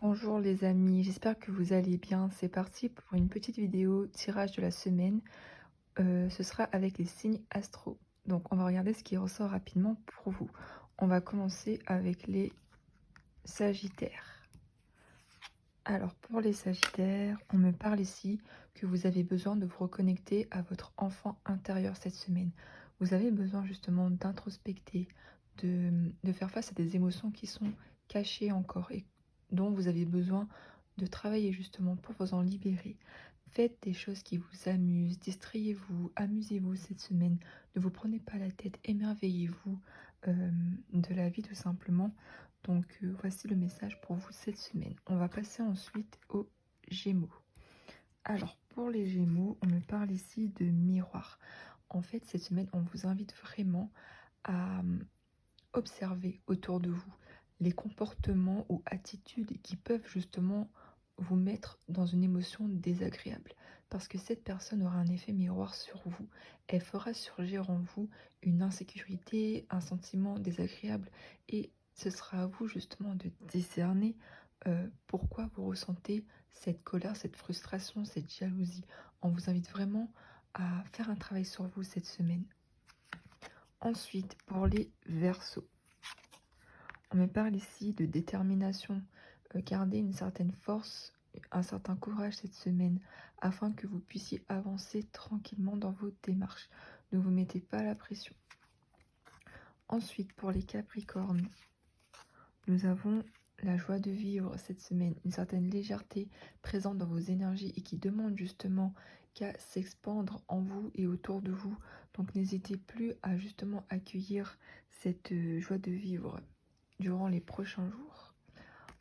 Bonjour les amis, j'espère que vous allez bien. C'est parti pour une petite vidéo tirage de la semaine. Ce sera avec les signes astro. Donc on va regarder ce qui ressort rapidement pour vous. On va commencer avec les Sagittaires. Alors pour les Sagittaires, on me parle ici que vous avez besoin de vous reconnecter à votre enfant intérieur cette semaine. Vous avez besoin justement d'introspecter, de faire face à des émotions qui sont cachées encore et dont vous avez besoin de travailler justement pour vous en libérer. Faites des choses qui vous amusent, distrayez-vous, amusez-vous cette semaine. Ne vous prenez pas la tête, émerveillez-vous de la vie tout simplement. Donc voici le message pour vous cette semaine. On va passer ensuite aux Gémeaux. Alors pour les Gémeaux, on me parle ici de miroir. En fait, cette semaine, on vous invite vraiment à observer autour de vous les comportements ou attitudes qui peuvent justement vous mettre dans une émotion désagréable. Parce que cette personne aura un effet miroir sur vous. Elle fera surgir en vous une insécurité, un sentiment désagréable. Et ce sera à vous justement de discerner pourquoi vous ressentez cette colère, cette frustration, cette jalousie. On vous invite vraiment à faire un travail sur vous cette semaine. Ensuite, pour les Verseaux. On me parle ici de détermination. Gardez une certaine force, un certain courage cette semaine afin que vous puissiez avancer tranquillement dans vos démarches. Ne vous mettez pas la pression. Ensuite, pour les Capricornes, nous avons la joie de vivre cette semaine, une certaine légèreté présente dans vos énergies et qui demande justement qu'à s'expandre en vous et autour de vous. Donc n'hésitez plus à justement accueillir cette joie de vivre durant les prochains jours.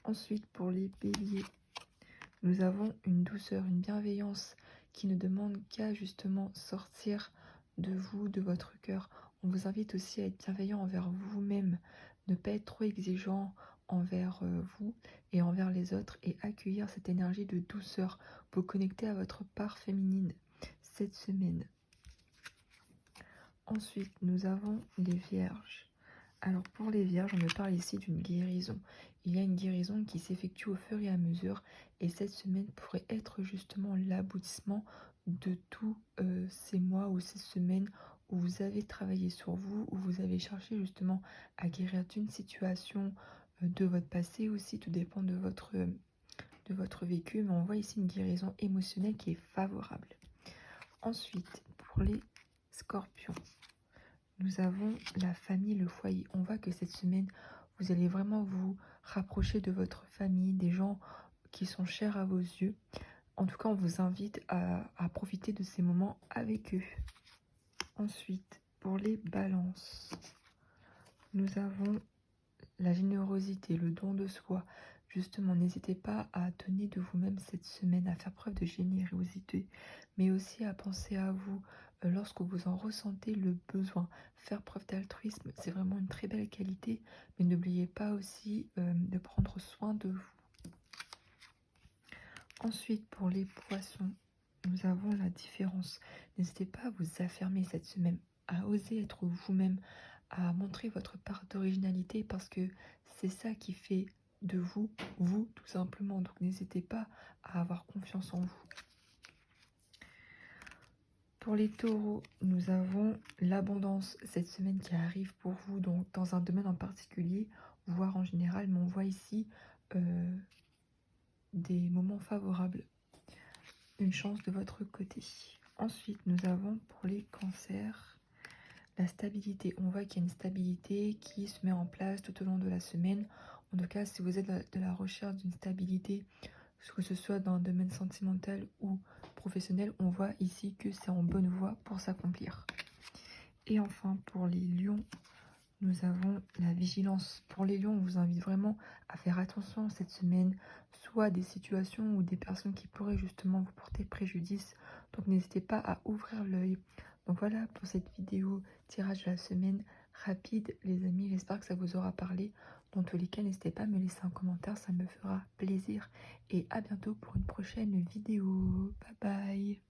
Ensuite, pour les Béliers, nous avons une douceur, une bienveillance qui ne demande qu'à justement sortir de vous, de votre cœur. On vous invite aussi à être bienveillant envers vous-même, ne pas être trop exigeant envers vous et envers les autres et accueillir cette énergie de douceur, vous connecter à votre part féminine cette semaine. Ensuite, nous avons les Vierges. Alors pour les Vierges, on me parle ici d'une guérison. Il y a une guérison qui s'effectue au fur et à mesure et cette semaine pourrait être justement l'aboutissement de tous ces mois ou ces semaines où vous avez travaillé sur vous, où vous avez cherché justement à guérir d'une situation, de votre passé aussi, tout dépend de votre vécu, mais on voit ici une guérison émotionnelle qui est favorable. Ensuite, pour les Scorpions. Nous avons la famille, le foyer. On voit que cette semaine, vous allez vraiment vous rapprocher de votre famille, des gens qui sont chers à vos yeux. En tout cas, on vous invite à profiter de ces moments avec eux. Ensuite, pour les balances, nous avons la générosité, le don de soi. Justement, n'hésitez pas à donner de vous-même cette semaine, à faire preuve de générosité, mais aussi à penser à vous lorsque vous en ressentez le besoin. Faire preuve d'altruisme, c'est vraiment une très belle qualité, mais n'oubliez pas aussi de prendre soin de vous. Ensuite, pour les poissons, nous avons la différence. N'hésitez pas à vous affirmer cette semaine, à oser être vous-même, à montrer votre part d'originalité parce que c'est ça qui fait de vous, vous tout simplement. Donc n'hésitez pas à avoir confiance en vous. Pour les taureaux, nous avons l'abondance cette semaine qui arrive pour vous, donc dans un domaine en particulier, voire en général, mais on voit ici des moments favorables, une chance de votre côté. Ensuite, nous avons pour les cancers la stabilité. On voit qu'il y a une stabilité qui se met en place tout au long de la semaine. En tout cas, si vous êtes de la recherche d'une stabilité, que ce soit dans un domaine sentimental ou professionnel, on voit ici que c'est en bonne voie pour s'accomplir. Et enfin, pour les lions, nous avons la vigilance. Pour les lions, on vous invite vraiment à faire attention cette semaine, soit à des situations ou des personnes qui pourraient justement vous porter préjudice. Donc n'hésitez pas à ouvrir l'œil. Donc voilà pour cette vidéo tirage de la semaine rapide les amis, j'espère que ça vous aura parlé. Dans tous les cas, n'hésitez pas à me laisser un commentaire, ça me fera plaisir. Et à bientôt pour une prochaine vidéo. Bye bye.